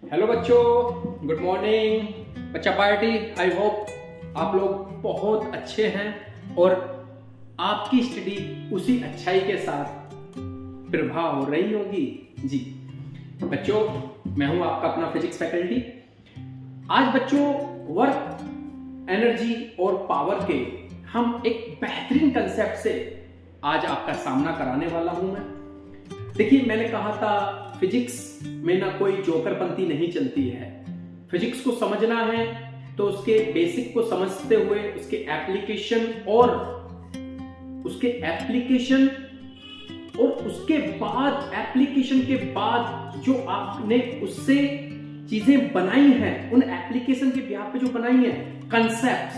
Hello बच्चों, good morning. बच्चा party, I hope आप लोग बहुत अच्छे हैं और आपकी स्टडी उसी अच्छाई के साथ प्रभाव हो रही होगी। जी बच्चों, मैं हूं आपका अपना फिजिक्स फैकल्टी। आज बच्चों वर्क, एनर्जी और पावर के हम एक बेहतरीन कंसेप्ट से आज आपका सामना कराने वाला हूं मैं। देखिए, मैंने कहा था फिजिक्स में ना कोई जोकरपंती नहीं चलती है। फिजिक्स को समझना है तो उसके बेसिक को समझते हुए उसके एप्लीकेशन और उसके बाद एप्लीकेशन के बाद जो आपने उससे चीजें बनाई हैं, उन एप्लीकेशन के बिहाफ पे जो बनाई हैं कंसेप्ट्स,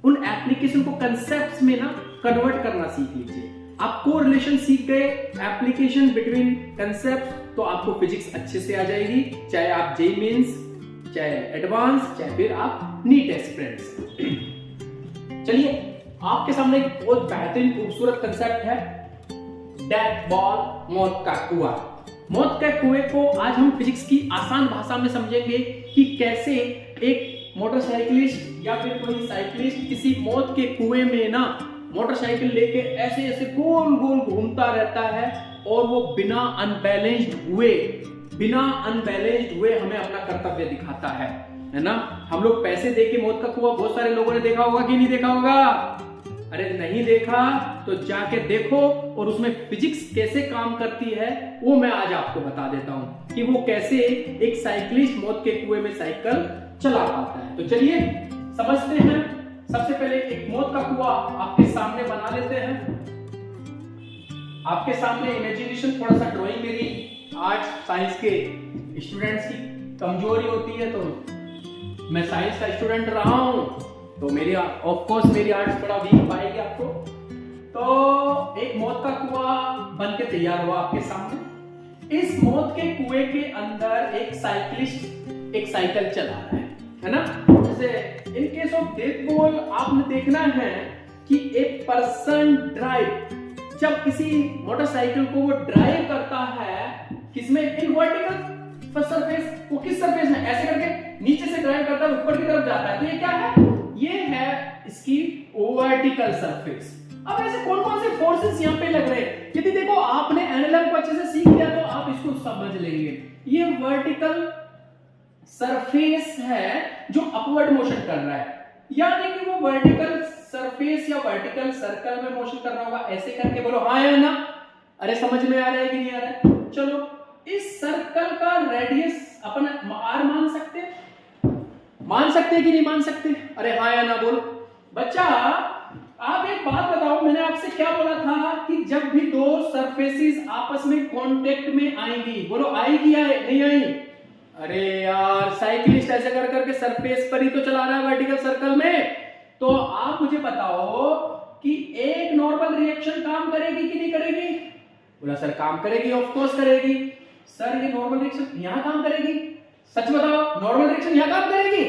उन एप्लीकेशन को कंसेप्ट्स में ना कन्वर्ट करना सीख लीजिए। आप कोरिलेशन सीख गए, एप्लीकेशन बिटवीन कंसेप्ट, तो आपको फिजिक्स अच्छे से आ जाएगी, चाहे आप जेईई मेंस, चाहे एडवांस, चाहे फिर आप नीट एस्पिरेंट्स। चलिए, आपके सामने एक बहुत बेहतरीन खूबसूरत कंसेप्ट है, डेथ बॉल, मौत का कुआं। मौत के कुएं को आज हम फिजिक्स की आसान भाषा में समझेंगे कि कैसे एक मोटरसाइकिलिस्ट या फिर कोई साइकिलिस्ट किसी मौत के कुएं में ना मोटरसाइकिल लेके ऐसे ऐसे गोल गोल घूमता रहता है और वो बिना अनबैलेंस्ड हुए हमें अपना कर्तव्य दिखाता है ना। हम लोग पैसे देके मौत का कुआं बहुत सारे लोगों ने देखा होगा कि नहीं देखा होगा? अरे नहीं देखा तो जाके देखो, और उसमें फिजिक्स कैसे काम करती है वो मैं आज आपको बता देता हूं कि वो कैसे एक साइकिलिस्ट मौत के कुएं में साइकिल चला पाता है। तो चलिए समझते हैं। सबसे पहले एक मौत का कुआं आपके सामने बना लेते हैं। आपके सामने इमेजिनेशन, थोड़ा सा ड्राइंग मेरी आर्ट्स साइंस के स्टूडेंट्स की कमजोरी होती है, तो मैं साइंस का स्टूडेंट रहा हूं तो मेरी ऑफ कोर्स मेरी आर्ट्स थोड़ा वीक पाएगी आपको। तो एक मौत का कुआं बन के तैयार हुआ आपके सामने। इस मौत के कुएं के अंदर एक साइकिलिस्ट एक साइकिल चला रहा है ना। जैसे in case of death ball आपने देखना है कि एक पर्सन ड्राइव, जब किसी मोटरसाइकिल को वो ड्राइव करता है किसमें, इन वर्टिकल सरफेस, वो किस सरफेस में ऐसे करके नीचे से ड्राइव करता है, ऊपर की तरफ जाता है, तो ये क्या है? ये है इसकी वर्टिकल सरफेस। अब ऐसे कौन कौन से फोर्सेस यहां पे लग रहे हैं, यदि देखो आपने एनालॉग को अच्छे से सीख लिया तो आप इसको समझ लेंगे। ये वर्टिकल सरफेस है जो अपवर्ड मोशन कर रहा है, यानी कि वो वर्टिकल सरफेस या वर्टिकल सर्कल में मोशन कर रहा होगा। ऐसे करके बोलो हाँ या ना। अरे समझ में आ रहा है कि नहीं आ रहा है? चलो, इस सर्कल का रेडियस अपन r मान सकते हैं कि नहीं मान सकते? अरे हाँ या ना बोलो। बच्चा आप एक बात बताओ, मैंने आपसे क्या बोला था कि जब भी दो सरफेसेस आपस में कांटेक्ट में आएंगी, बोलो आएगी या नहीं आई? अरे यार, साइकिलिस्ट ऐसे कर करके सरफेस पर ही तो चला रहा है वर्टिकल सर्कल में। तो आप मुझे बताओ कि एक नॉर्मल रिएक्शन काम करेगी कि नहीं करेगी? बोला सर काम करेगी, ऑफ कोर्स करेगी। सर ये नॉर्मल रिएक्शन यहां काम करेगी? सच बताओ, नॉर्मल रिएक्शन यहां काम करेगी?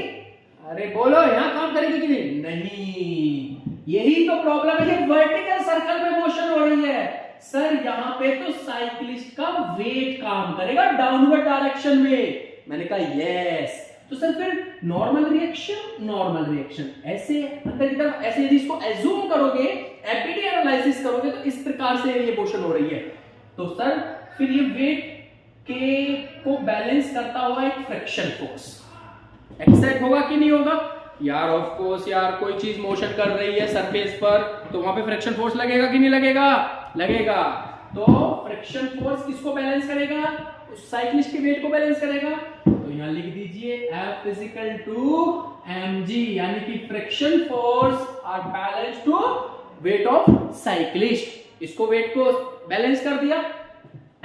अरे बोलो यहां काम करेगी कि नहीं? यही तो प्रॉब्लम है, ये वर्टिकल सर्कल में मोशन हो रही है। सर यहां पे तो साइकिलिस्ट का वेट काम करेगा डाउनवर्ड डायरेक्शन में। मैंने कहा यस। तो सर फिर नॉर्मल रिएक्शन ऐसे अंदर की तरफ, ऐसे यदि इसको एज्यूम करोगे, एफबीडी एनालिसिस करोगे तो इस प्रकार से ये मोशन हो रही है। तो सर फिर ये वेट के को बैलेंस करता हुआ एक फ्रिक्शन फोर्स एक्सर्ट होगा कि नहीं होगा? यार ऑफ कोर्स यार, कोई चीज मोशन कर रही है सरफेस पर तो वहां पे फ्रिक्शन फोर्स लगेगा कि नहीं लगेगा? लगेगा। तो फ्रिक्शन फोर्स किसको बैलेंस करेगा? उस साइकिलिस्ट के वेट को बैलेंस करेगा। तो यहां लिख दीजिए F इक्वल टू mg, यानी कि friction force are balance to weight of cyclist. इसको वेट को बैलेंस कर दिया।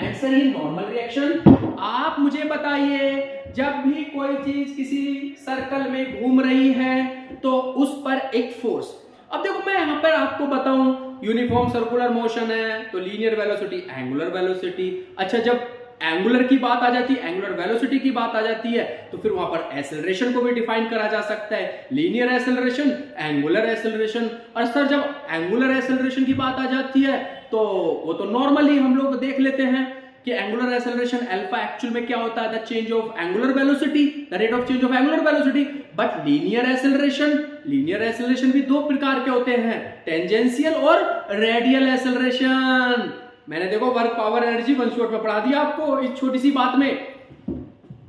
आंसर ही नॉर्मल रिएक्शन। आप मुझे बताइए, जब भी कोई चीज किसी सर्कल में घूम रही है तो उस पर एक फोर्स, अब देखो मैं यहां पर आपको बताऊं, यूनिफॉर्म सर्कुलर मोशन है तो लीनियर वेलोसिटी, एंगुलर वेलोसिटी। अच्छा, जब एंगुलर की बात आ जाती है, एंगुलर वेलोसिटी की बात आ जाती है, तो फिर वहां पर एक्सेलरेशन को भी डिफाइन करा जा सकता है, लीनियर एक्सेलरेशन, एंगुलर एक्सेलरेशन। और सर जब एंगुलर एक्सेलरेशन की बात आ जाती है तो वो तो नॉर्मली हम लोग देख लेते हैं कि एंगुलर एक्सेलरेशन अल्फा एक्चुअल में क्या होता है, the change of angular velocity, the rate of change of angular velocity. But linear acceleration भी दो प्रकार के होते हैं, टेंजेंशियल और रेडियल एक्सेलरेशन। मैंने देखो work power energy one shot में पढ़ा दिया आपको इस छोटी सी बात में,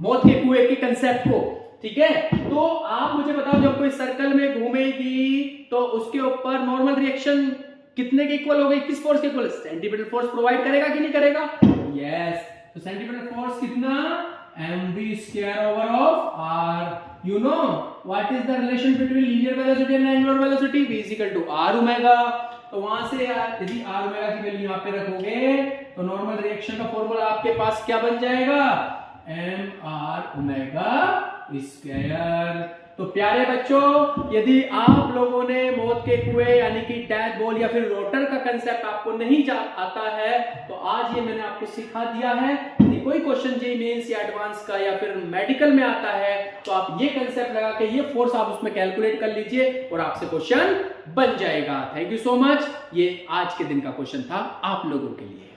मौत के कुएं के कंसेप्ट को, ठीक है। तो आप मुझे बताओ, जब कोई सर्कल में घूमेगी तो उसके ऊपर नॉर्मल रिएक्शन कितने के इक्वल होगी, किस फोर्स के इक्वल, सेंटीमीटर फोर्स प्रोवाइड करेगा कि नहीं करेगा, यस। तो सेंटीमीटर फोर्स कितना, mv square over of r। You know what is the relation between linear velocity and angular velocity, v is equal to r omega. तो वहां से यदि r ओमेगा की वैल्यू यहां पे रखोगे तो नॉर्मल रिएक्शन का फॉर्मूला आपके पास क्या बन जाएगा, mr ओमेगा स्क्वायर। तो प्यारे बच्चों, यदि आप लोगों ने मौत के कुएं यानी कि डैश बॉल या फिर रोटर का कंसेप्ट आपको नहीं आता है तो आज ये मैंने आपको सिखा दिया है। यदि कोई क्वेश्चन जेईई मेंस या एडवांस का या फिर मेडिकल में आता है तो आप ये कंसेप्ट लगा के ये फोर्स आप उसमें कैलकुलेट कर लीजिए और आपसे क्वेश्चन बन जाएगा। Thank you so much. ये आज के दिन का क्वेश्चन था आप लोगों के लिए।